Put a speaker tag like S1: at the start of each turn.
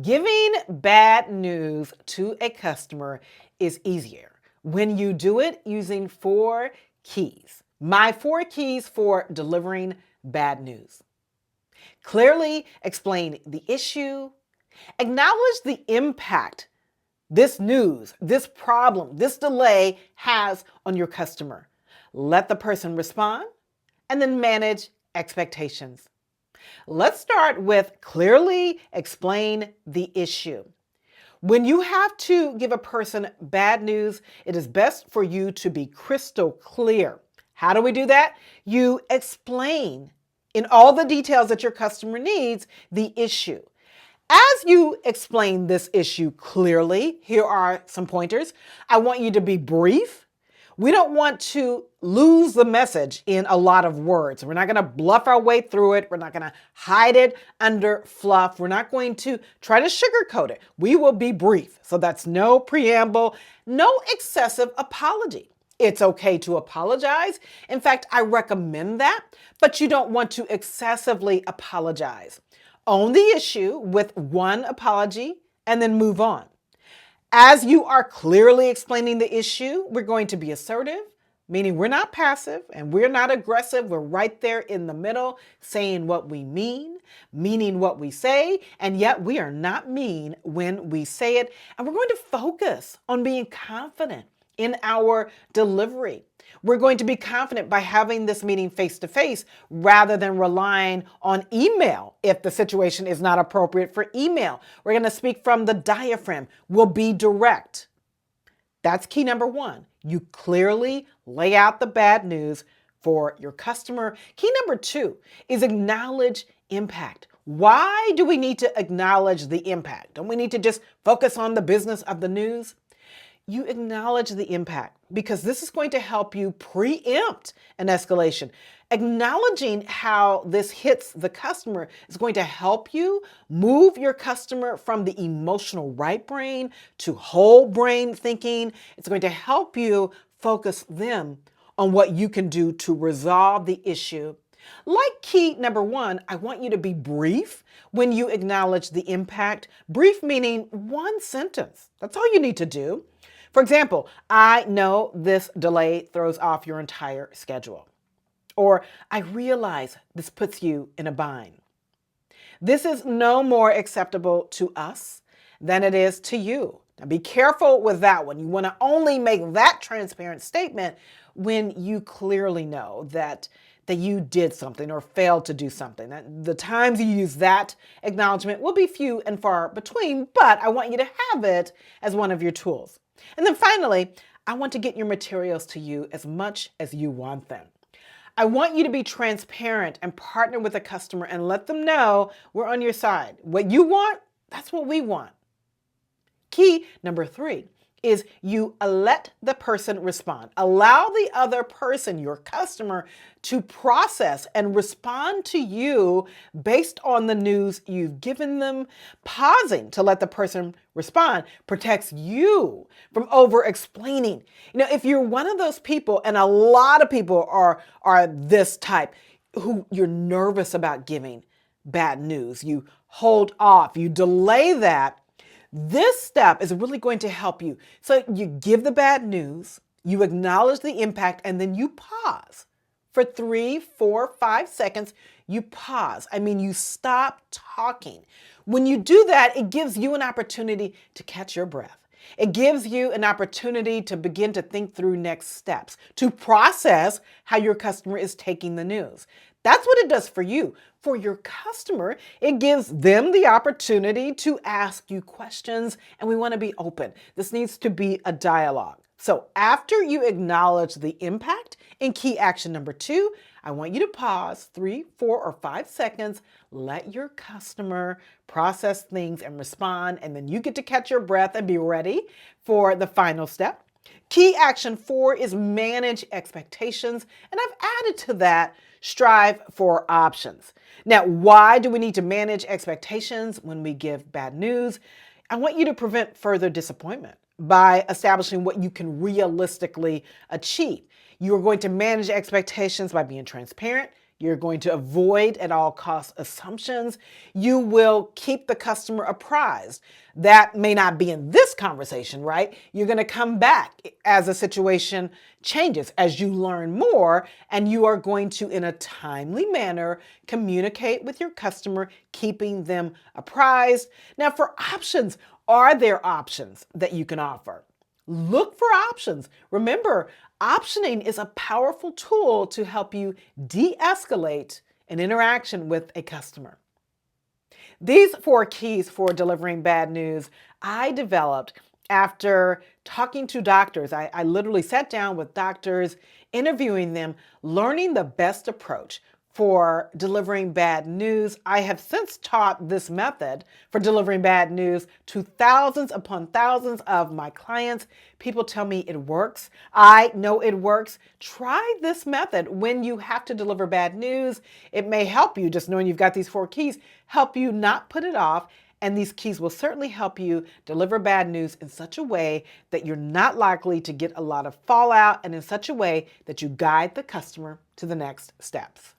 S1: Giving bad news to a customer is easier when you do it using 4 keys. My 4 keys for delivering bad news. Clearly explain the issue, acknowledge the impact this news, this problem, this delay has on your customer. Let the person respond, and then manage expectations. Let's start with clearly explain the issue. When you have to give a person bad news, it is best for you to be crystal clear. How do we do that? You explain in all the details that your customer needs the issue. As you explain this issue clearly, here are some pointers. I want you to be brief. We don't want to lose the message in a lot of words. We're not going to bluff our way through it. We're not going to hide it under fluff. We're not going to try to sugarcoat it. We will be brief. So that's no preamble, no excessive apology. It's okay to apologize. In fact, I recommend that, but you don't want to excessively apologize. Own the issue with one apology and then move on. As you are clearly explaining the issue, we're going to be assertive, meaning we're not passive and we're not aggressive. We're right there in the middle, saying what we mean, meaning what we say, and yet we are not mean when we say it. And we're going to focus on being confident in our delivery. We're going to be confident by having this meeting face to face rather than relying on email if the situation is not appropriate for email. We're going to speak from the diaphragm. We'll be direct. That's key number 1. You clearly lay out the bad news for your customer. Key number 2 is acknowledge impact. Why do we need to acknowledge the impact? Don't we need to just focus on the business of the news? You acknowledge the impact because this is going to help you preempt an escalation. Acknowledging how this hits the customer is going to help you move your customer from the emotional right brain to whole brain thinking. It's going to help you focus them on what you can do to resolve the issue. Like key number 1, I want you to be brief when you acknowledge the impact. Brief meaning 1 sentence. That's all you need to do. For example, I know this delay throws off your entire schedule. Or I realize this puts you in a bind. This is no more acceptable to us than it is to you. Now be careful with that one. You want to only make that transparent statement when you clearly know that you did something or failed to do something. The times you use that acknowledgement will be few and far between, but I want you to have it as one of your tools. And then finally, I want to get your materials to you as much as you want them. I want you to be transparent and partner with a customer and let them know we're on your side. What you want, that's what we want. Key number 3 is you let the person respond. Allow the other person, your customer, to process and respond to you based on the news you've given them. Pausing to let the person respond protects you from over-explaining. If you're one of those people, and a lot of people are this type, who you're nervous about giving bad news, you hold off, you delay that, this step is really going to help you. So you give the bad news, you acknowledge the impact, and then you pause. For 3, 4, 5 seconds, you pause. You stop talking. When you do that, it gives you an opportunity to catch your breath. It gives you an opportunity to begin to think through next steps, to process how your customer is taking the news. That's what it does for you. For your customer, it gives them the opportunity to ask you questions, and we want to be open. This needs to be a dialogue. So after you acknowledge the impact in key action number 2, I want you to pause 3, 4, or 5 seconds, let your customer process things and respond, and then you get to catch your breath and be ready for the final step. Key action 4 is manage expectations, and I've added to that strive for options. Now, why do we need to manage expectations when we give bad news? I want you to prevent further disappointment by establishing what you can realistically achieve. You are going to manage expectations by being transparent. You're going to avoid at all costs assumptions. You will keep the customer apprised. That may not be in this conversation, right? You're going to come back as a situation changes, as you learn more, and you are going to, in a timely manner, communicate with your customer, keeping them apprised. Now, for options, are there options that you can offer? Look for options. Remember, optioning is a powerful tool to help you de-escalate an interaction with a customer. These 4 keys for delivering bad news I developed after talking to doctors. I literally sat down with doctors, interviewing them, learning the best approach for delivering bad news. I have since taught this method for delivering bad news to thousands upon thousands of my clients. People tell me it works. I know it works. Try this method when you have to deliver bad news. It may help you, just knowing you've got these 4 keys, help you not put it off. And these keys will certainly help you deliver bad news in such a way that you're not likely to get a lot of fallout, and in such a way that you guide the customer to the next steps.